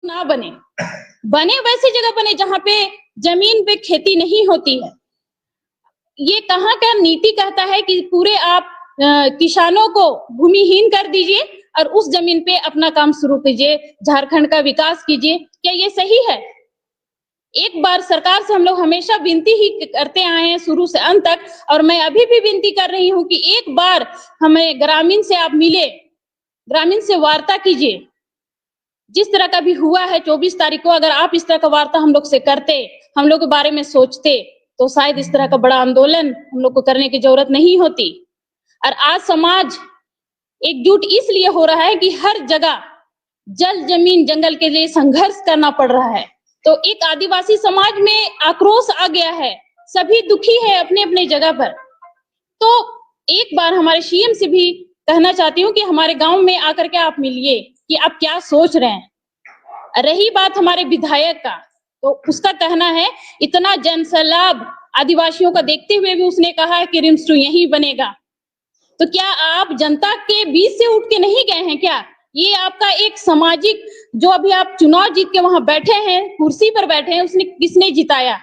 ना बने, बने वैसी जगह बने जहाँ पे जमीन पे खेती नहीं होती है। ये कहाँ का नीति कहता है कि पूरे आप किसानों को भूमिहीन कर दीजिए और उस जमीन पे अपना काम शुरू कीजिए, झारखंड का विकास कीजिए। क्या ये सही है? एक बार सरकार से हम लोग हमेशा विनती ही करते आए हैं शुरू से अंत तक, और मैं अभी भी विनती कर रही हूँ कि एक बार हमें ग्रामीण से आप मिले, ग्रामीण से वार्ता कीजिए। जिस तरह का भी हुआ है 24 तारीख को, अगर आप इस तरह का वार्ता हम लोग से करते, हम लोग के बारे में सोचते, तो शायद इस तरह का बड़ा आंदोलन हम लोग को करने की जरूरत नहीं होती। और आज समाज एकजुट इसलिए हो रहा है कि हर जगह जल जमीन जंगल के लिए संघर्ष करना पड़ रहा है। तो एक आदिवासी समाज में आक्रोश आ गया है, सभी दुखी है अपने अपने जगह पर। तो एक बार हमारे सीएम से भी कहना चाहती हूँ कि हमारे गांव में आकर के आप मिलिए कि आप क्या सोच रहे हैं। रही बात हमारे विधायक का, तो उसका कहना है इतना जनसैलाब आदिवासियों का देखते हुए भी उसने कहा है कि रिम्स 2 यहीं बनेगा। तो क्या आप जनता के बीच से उठ के नहीं गए हैं क्या? ये आपका एक सामाजिक, जो अभी आप चुनाव जीत के वहां बैठे हैं, कुर्सी पर बैठे हैं, उसने किसने जिताया?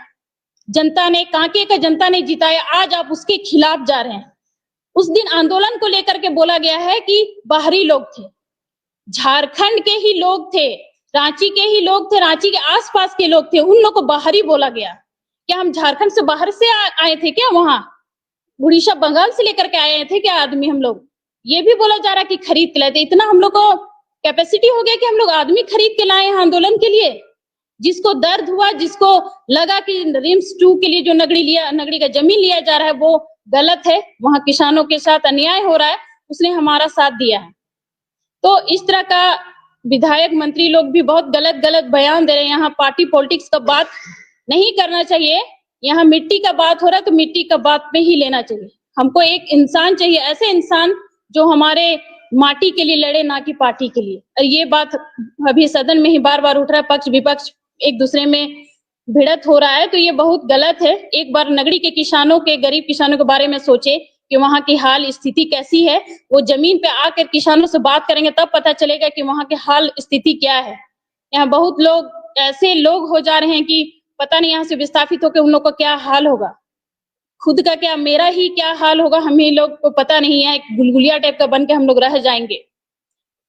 जनता ने, कांके का जनता ने जिताया। आज आप उसके खिलाफ जा रहे हैं। उस दिन आंदोलन को लेकर के बोला गया है कि बाहरी लोग थे, झारखंड के ही लोग थे, रांची के ही लोग थे, रांची के आसपास के लोग थे, उन लोग को बाहरी बोला गया। क्या हम झारखंड से बाहर से आए थे क्या? वहां उड़ीसा बंगाल से लेकर के आए थे क्या आदमी हम लोग? ये भी बोला जा रहा कि खरीद के लाए थे। इतना हम लोग को कैपेसिटी हो गया कि हम लोग आदमी खरीद के लाए हैं आंदोलन के लिए? जिसको दर्द हुआ, जिसको लगा कि रिम्स 2 के लिए जो नगड़ी का जमीन लिया जा रहा है वो गलत है, वहां किसानों के साथ अन्याय हो रहा है, उसने हमारा साथ दिया है। तो इस तरह का विधायक मंत्री लोग भी बहुत गलत गलत बयान दे रहे हैं। यहाँ पार्टी पॉलिटिक्स का बात नहीं करना चाहिए। यहाँ मिट्टी का बात हो रहा है तो मिट्टी का बात पे ही लेना चाहिए। हमको एक इंसान चाहिए, ऐसे इंसान जो हमारे माटी के लिए लड़े, ना कि पार्टी के लिए। और ये बात अभी सदन में ही बार बार उठ रहा है, पक्ष विपक्ष एक दूसरे में भिड़त हो रहा है, तो ये बहुत गलत है। एक बार नगरी के किसानों के, गरीब किसानों के बारे में सोचे कि वहां की हाल स्थिति कैसी है। वो जमीन पे आकर किसानों से बात करेंगे तब पता चलेगा कि वहां की हाल स्थिति क्या है। यहाँ बहुत लोग ऐसे लोग हो जा रहे हैं कि पता नहीं यहाँ से विस्थापित होकर उन लोग का क्या हाल होगा, खुद का क्या, मेरा ही क्या हाल होगा, हम ही लोग को पता नहीं है। एक गुलगुलिया टाइप का बन के हम लोग रह जाएंगे।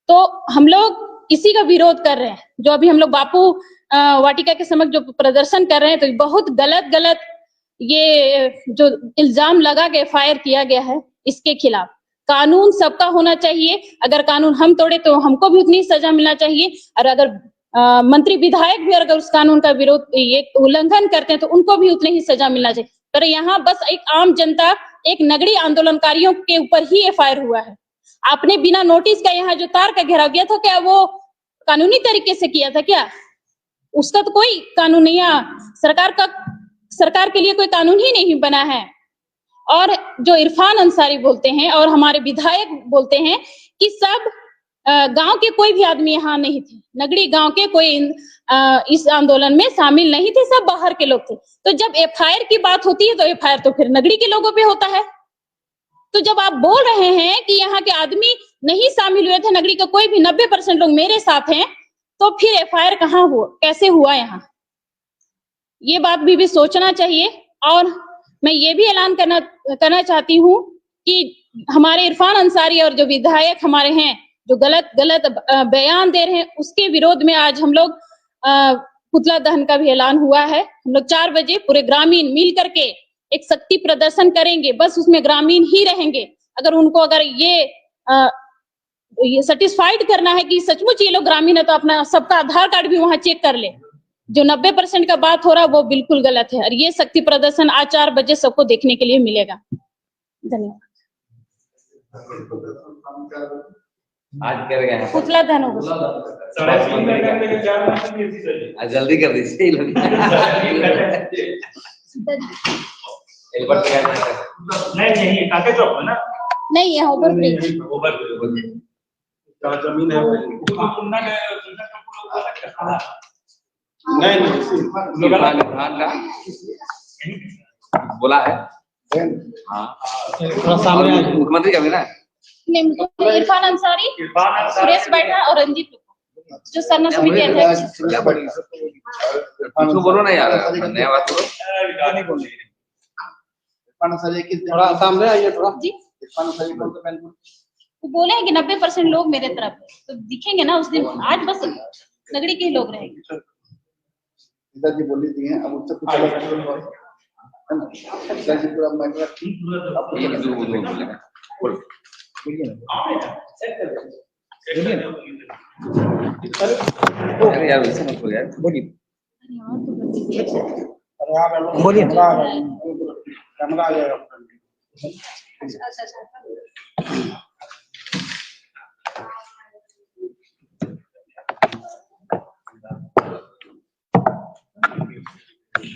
तो हम लोग इसी का विरोध कर रहे हैं। जो अभी हम लोग बापू वाटिका के समक्ष जो प्रदर्शन कर रहे हैं, तो बहुत गलत ये जो इल्जाम लगा के फायर किया गया है, इसके खिलाफ कानून सबका होना चाहिए। अगर कानून हम तोड़े तो हमको भी उतनी सजा मिलना चाहिए, और अगर मंत्री विधायक भी अगर उस कानून का विरोध, ये उल्लंघन करते हैं, तो उनको भी उतनी ही सजा मिलना चाहिए। पर यहाँ बस एक आम जनता, एक नगरी आंदोलनकारियों के ऊपर ही एफआईआर हुआ है। आपने बिना नोटिस का यहाँ जो तार का घेराव किया था, क्या वो कानूनी तरीके से किया था क्या? उसका तो कोई कानून नहीं है। सरकार के लिए कोई कानून ही नहीं बना है। और जो इरफान अंसारी बोलते हैं और हमारे विधायक बोलते हैं कि सब गांव के कोई भी आदमी यहाँ नहीं थे, नगरी गांव के कोई इस आंदोलन में शामिल नहीं थे, सब बाहर के लोग थे। तो जब एफआईआर की बात होती है तो एफआईआर तो फिर नगरी के लोगों पे होता है। तो जब आप बोल रहे हैं कि यहाँ के आदमी नहीं शामिल हुए थे, नगरी का कोई भी 90% लोग मेरे साथ हैं, तो फिर एफआईआर कहाँ हुआ, कैसे हुआ यहाँ? ये बात भी सोचना चाहिए। और मैं ये भी ऐलान करना चाहती हूँ कि हमारे इरफान अंसारी और जो विधायक हमारे हैं, जो गलत बयान दे रहे हैं, उसके विरोध में आज हम लोग पुतला दहन का भी ऐलान हुआ है। हम लोग 4 बजे पूरे ग्रामीण मिल करके एक शक्ति प्रदर्शन करेंगे। बस उसमें ग्रामीण ही रहेंगे। अगर उनको अगर ये सेटिस्फाइड करना है कि सचमुच ये लोग ग्रामीण है, तो अपना सबका आधार कार्ड भी वहां चेक कर ले। जो 90% का बात हो रहा है वो बिल्कुल गलत है। और ये शक्ति प्रदर्शन आज 4 बजे सबको देखने के लिए मिलेगा। धन्यवाद। आज कर गए हैं पुतला दहन होगा, जल्दी कर दीजिए। नहीं काके चौक ना, नहीं है ओवर ब्रिज। जमीन है नहीं बोला है। हाँ मुख्यमंत्री का भी ना, इरफान अंसारी, सुरेश बैठा और रंजीत। जो सरना समिति अध्यक्ष। बोलो ना यार, नया बात बोलो। थोड़ा सामने आइए थोड़ा जी वो बोले हैं कि 90% लोग मेरे तरफ है, तो दिखेंगे ना उस दिन। आज बस नगड़ी के ही लोग रहेंगे। जी बोली दी हैं, अब उससे कुछ अलग है ना। जी पूरा मैटर ठीक यार वैसे मत हो यार, बोलिए बोलिए कैमरा आ जाएगा।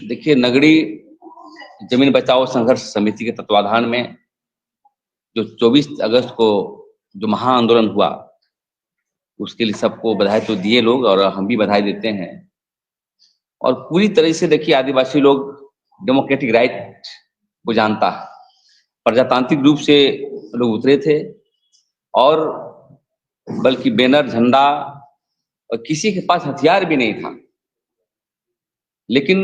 देखिए, नगड़ी जमीन बचाओ संघर्ष समिति के तत्वाधान में जो 24 अगस्त को जो महा आंदोलन हुआ, उसके लिए सबको बधाई तो दिए लोग, और हम भी बधाई देते हैं। और पूरी तरह से देखिए, आदिवासी लोग डेमोक्रेटिक राइट को जानता है, प्रजातांत्रिक रूप से लोग उतरे थे, और बल्कि बैनर, झंडा, और किसी के पास हथियार भी नहीं था। लेकिन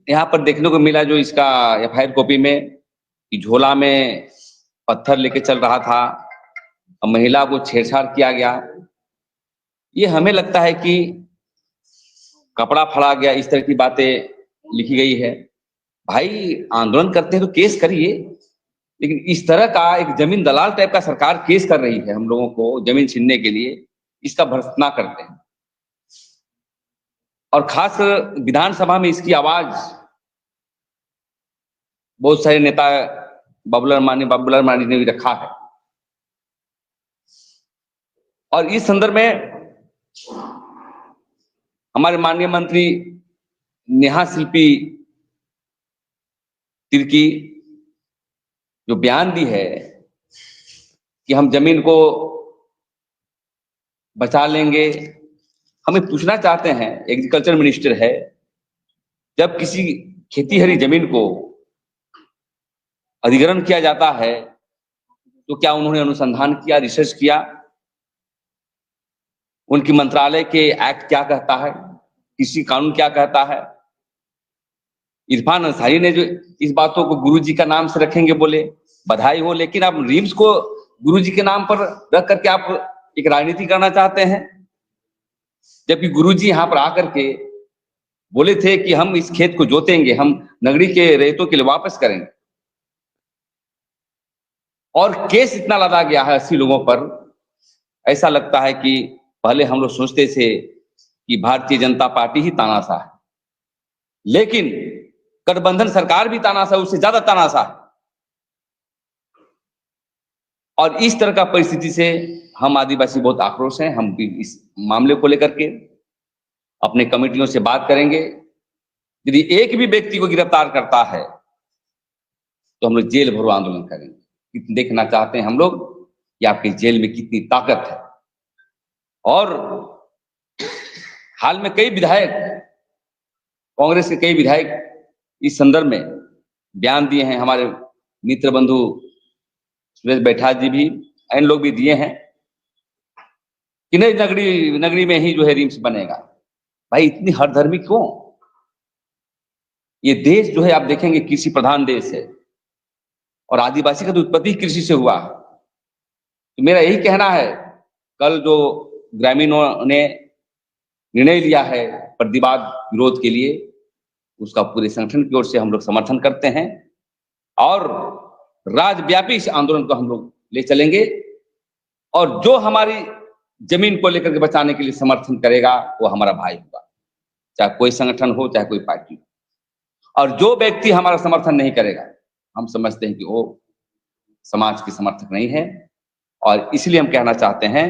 यहाँ पर देखने को मिला जो इसका FIR कॉपी में कि झोला में पत्थर लेके चल रहा था और महिला को छेड़छाड़ किया गया। ये हमें लगता है कि कपड़ा फाड़ा गया, इस तरह की बातें लिखी गई है। भाई आंदोलन करते हैं तो केस करिए, लेकिन इस तरह का एक जमीन दलाल टाइप का सरकार केस कर रही है हम लोगों को जमीन छीनने के लिए, इसका भर्त्सना करते हैं। और खास विधानसभा में इसकी आवाज बहुत सारे नेता बाबूलाल मांझी ने भी रखा है। और इस संदर्भ में हमारे माननीय मंत्री नेहा शिल्पी तिर्की जो बयान दी है कि हम जमीन को बचा लेंगे, हमें पूछना चाहते हैं, एग्रीकल्चर मिनिस्टर है, जब किसी खेती हरी जमीन को अधिग्रहण किया जाता है तो क्या उन्होंने अनुसंधान किया, रिसर्च किया? उनकी मंत्रालय के एक्ट क्या कहता है, किसी कानून क्या कहता है? इरफान अंसारी ने जो इस बातों को गुरुजी का नाम से रखेंगे बोले, बधाई हो, लेकिन आप रिम्स को गुरुजी के नाम पर रख करके आप एक राजनीति करना चाहते हैं, जबकि गुरुजी यहाँ पर आकर के बोले थे कि हम इस खेत को जोतेंगे, हम नगरी के रैयतों के लिए वापस करेंगे। और केस इतना लदा गया है 80 लोगों पर, ऐसा लगता है कि पहले हम लोग सोचते थे कि भारतीय जनता पार्टी ही तानाशाह है, लेकिन गठबंधन सरकार भी तानाशाह, उससे ज्यादा तानाशाह है। और इस तरह का परिस्थिति से हम आदिवासी बहुत आक्रोश हैं। हम भी इस मामले को लेकर के अपने कमेटियों से बात करेंगे। यदि एक भी व्यक्ति को गिरफ्तार करता है तो हम लोग जेल भरो आंदोलन करेंगे। देखना चाहते हैं हम लोग कि आपके जेल में कितनी ताकत है। और हाल में कई विधायक, कांग्रेस के कई विधायक इस संदर्भ में बयान दिए हैं। हमारे मित्र बंधु सुरेश बैठा जी भी, इन लोग भी दिए हैं कि नहीं, नगरी में ही जो है रिम्स बनेगा। भाई इतनी हरधर्मी क्यों? ये देश जो है आप देखेंगे कृषि प्रधान देश है, और आदिवासी का तो उत्पत्ति कृषि से हुआ। तो मेरा यही कहना है, कल जो ग्रामीणों ने निर्णय लिया है प्रतिवाद विरोध के लिए, उसका पूरे संगठन की ओर से हम लोग समर्थन करते हैं, और राज्यव्यापी इस आंदोलन को हम लोग ले चलेंगे। और जो हमारी जमीन को लेकर के बचाने के लिए समर्थन करेगा वो हमारा भाई होगा, चाहे कोई संगठन हो, चाहे कोई पार्टी हो। और जो व्यक्ति हमारा समर्थन नहीं करेगा, हम समझते हैं कि वो समाज के समर्थक नहीं है। और इसलिए हम कहना चाहते हैं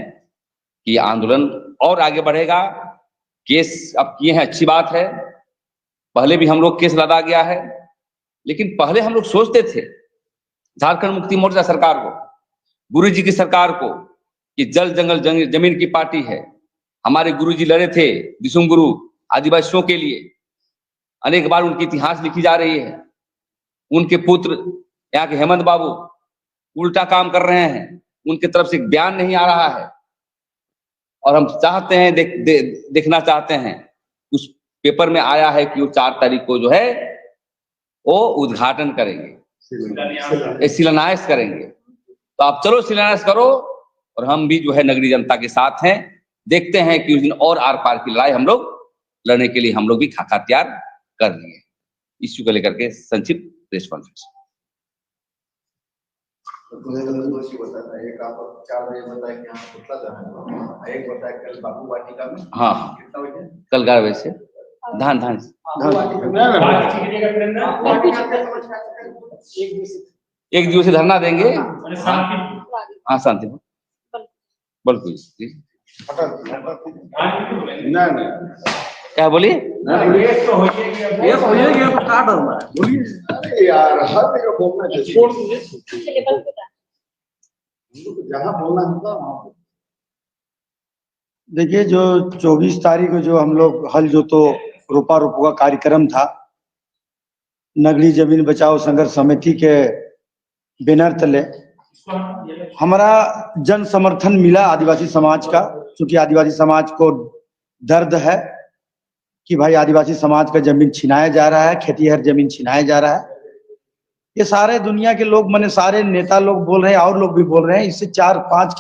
कि आंदोलन और आगे बढ़ेगा। केस अब किए हैं, अच्छी बात है, पहले भी हम लोग केस लदा गया है, लेकिन पहले हम लोग सोचते थे झारखंड मुक्ति मोर्चा सरकार को, गुरुजी की सरकार को, कि जल जंगल जमीन की पार्टी है। हमारे गुरुजी लड़े थे, दिसुम गुरु, आदिवासियों के लिए। अनेक बार उनकी इतिहास लिखी जा रही है। उनके पुत्र यहाँ के हेमंत बाबू उल्टा काम कर रहे हैं, उनके तरफ से बयान नहीं आ रहा है। और हम चाहते हैं देखना चाहते हैं, उस पेपर में आया है कि वो 4 तारीख को जो है वो उद्घाटन करेंगे, शिलान्यास करेंगे। तो आप चलो शिलान्यास करो, और हम भी जो है नगरीय जनता के साथ हैं। देखते हैं कि उस दिन और आर पार की लड़ाई हम लोग लड़ने के लिए हम लोग भी खाका तैयार कर लिए। इश्यू को लेकर के संक्षिप्त प्रेस कॉन्फ्रेंस। बताता है, एक आप 4 बजे बताया कि यहाँ पुतला दहन, एक बताया कल बापू वाटिका में। हाँ, कितना बजे? कल 11 बजे से धान एक दिवसीय धरना देंगे। हाँ, शांति बिल्कुल। क्या बोलिए? अरे यार, हर जगह बोलना चाहिए, जहाँ बोलना होता। देखिए, जो 24 तारीख को जो हम लोग हल जोतो रोपा रोपो का कार्यक्रम था, नगरीय जमीन बचाओ संघर्ष समिति के बैनर तले हमारा जन समर्थन मिला आदिवासी समाज का, क्योंकि आदिवासी समाज को दर्द है कि भाई आदिवासी समाज का जमीन छिनाया जा रहा है, खेतीहर जमीन छिनाया जा रहा है। ये सारे दुनिया के लोग, माने सारे नेता लोग बोल रहे हैं और लोग भी बोल रहे हैं, इससे 4-5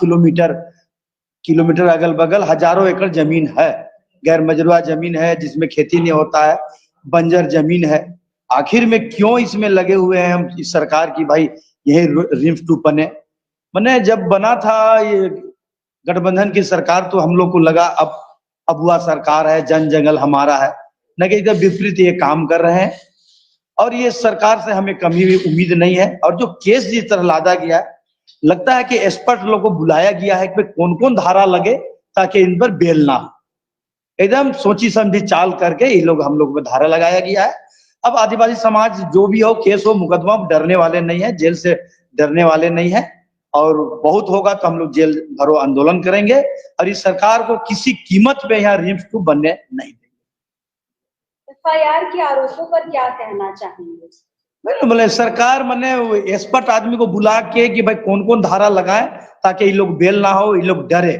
किलोमीटर अगल बगल हजारों एकड़ जमीन है, गैर मजरूआ जमीन है, जिसमें खेती नहीं होता है, बंजर जमीन है। आखिर में क्यों इसमें लगे हुए हैं हम इस सरकार की, भाई यही रिम्स 2 बने। मैंने जब बना था ये गठबंधन की सरकार, तो हम लोग को लगा अब हुआ सरकार है, जन जंगल हमारा है, न कि इसका विपरीत ये काम कर रहे हैं। और ये सरकार से हमें कभी भी उम्मीद नहीं है। और जो केस जिस तरह लादा गया है, लगता है कि एक्सपर्ट लोगों को बुलाया गया है कि कौन कौन धारा लगे ताकि इन पर बेल ना हो। एकदम सोची समझी चाल करके ये लोग हम लोग पर धारा लगाया गया है। अब आदिवासी समाज जो भी हो, केस हो, मुकदमा, डरने वाले नहीं है, जेल से डरने वाले नहीं है। और बहुत होगा तो हम लोग जेल भरो आंदोलन करेंगे, और इस सरकार को किसी कीमत पे यहाँ रिम्स 2 बनने नहीं देंगे। FIR के आरोपों पर क्या कहना चाहेंगे? बोले सरकार मने एक्सपर्ट आदमी को बुला के कि भाई कौन कौन धारा लगाए ताकि ये लोग बेल ना हो, ये लोग डरे।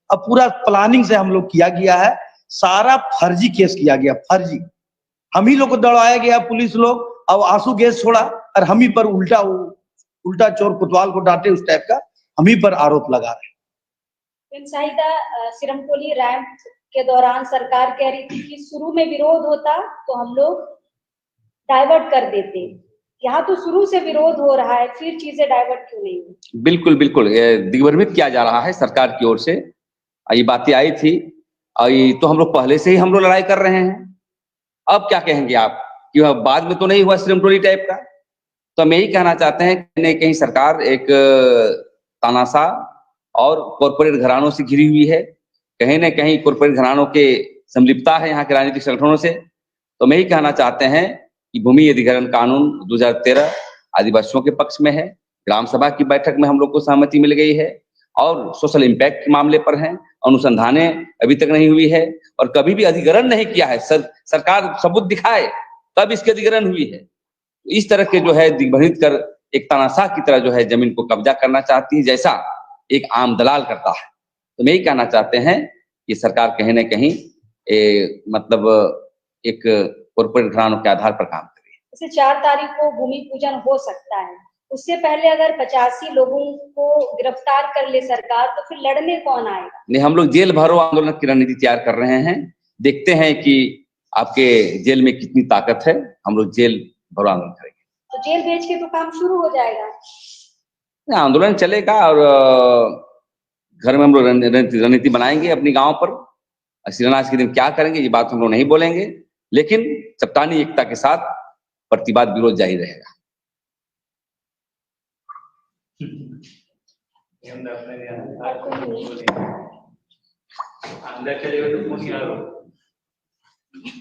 अब पूरा प्लानिंग से हम लोग किया गया है, सारा फर्जी केस किया गया, फर्जी। हम ही लोग को दौड़ाया गया, पुलिस लोग, अब आंसू गैस छोड़ा, और हम ही पर उल्टा चोर कोतवाल को डांटे, उस टाइप का हम ही पर आरोप लगा रहे हैं। शाहिदा, सिरमकोली रैंप के दौरान सरकार कह रही थी कि शुरू में विरोध होता तो हम लोग डाइवर्ट कर देते, यहाँ तो शुरू से विरोध हो रहा है, फिर चीजें डाइवर्ट क्यों नहीं हुई? बिल्कुल दिग्भ्रमित किया जा रहा है सरकार की ओर से। ये बातें आई थी, तो हम लोग पहले से ही हम लोग लड़ाई कर रहे हैं। अब क्या कहेंगे आप कि बाद में तो नहीं हुआ सिरमटोली टाइप का? तो हम यही कहना चाहते हैं कि कहीं सरकार एक तानाशाह और कॉरपोरेट घरानों से घिरी हुई है, कहीं न कहीं कॉरपोरेट घरानों के संलिप्तता है यहाँ के राजनीतिक संगठनों से। तो हम यही कहना चाहते हैं कि भूमि अधिग्रहण कानून 2013 आदिवासियों के पक्ष में है। ग्राम सभा की बैठक में हम लोग को सहमति मिल गई है, और सोशल इम्पैक्ट के मामले पर हैं, अनुसंधानें अभी तक नहीं हुई है, और कभी भी अधिग्रहण नहीं किया है। सरकार सबूत दिखाए तब इसकी अधिग्रहण हुई है। इस तरह के जो है दिग्भ्रमित कर एक तानाशाह की तरह जो है जमीन को कब्जा करना चाहती है, जैसा एक आम दलाल करता है। तो मैं यही कहना चाहते हैं कि सरकार कहीं न कहीं मतलब एक कॉर्पोरेट घरानों के आधार पर काम कर रही है। जैसे 4 तारीख को भूमि पूजन हो सकता है, उससे पहले अगर 85 लोगों को गिरफ्तार कर ले सरकार, तो फिर लड़ने कौन आएगा? नहीं, हम लोग जेल भरो आंदोलन की रणनीति तैयार कर रहे हैं। देखते हैं कि आपके जेल में कितनी ताकत है, हम लोग जेल भरो आंदोलन करेंगे। तो जेल भेज के तो काम शुरू हो जाएगा। आंदोलन चलेगा, और घर में हम लोग रणनीति बनाएंगे अपनी गांव पर। शिलान्यास के दिन क्या करेंगे ये बात हम लोग नहीं बोलेंगे, लेकिन चट्टानी एकता के साथ प्रतिवाद विरोध जारी रहेगा। अंदर चले गए तो